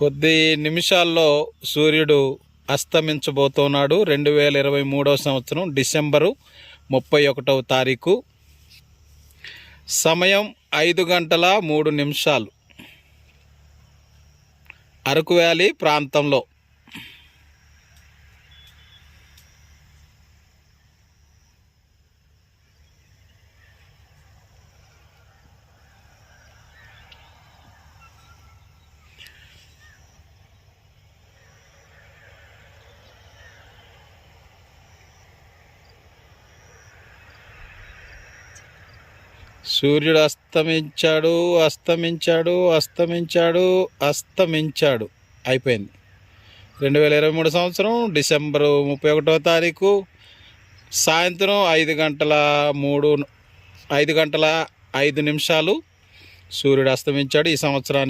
కొద్ది నిమిషాల్లో సూర్యుడు అస్తమించబోతున్నాడు. 2023 సంవత్సరం డిసెంబరు 31వ తారీఖు. సమయం 5:03. అరకు వ్యాలీ ప్రాంతంలో. సూర్యుడు అస్తమించాడు. అయిపోయింది. 2023 సంవత్సరం డిసెంబరు 31వ తారీఖు సాయంత్రం 5:05 సూర్యుడు అస్తమించాడు. ఈ సంవత్సరానికి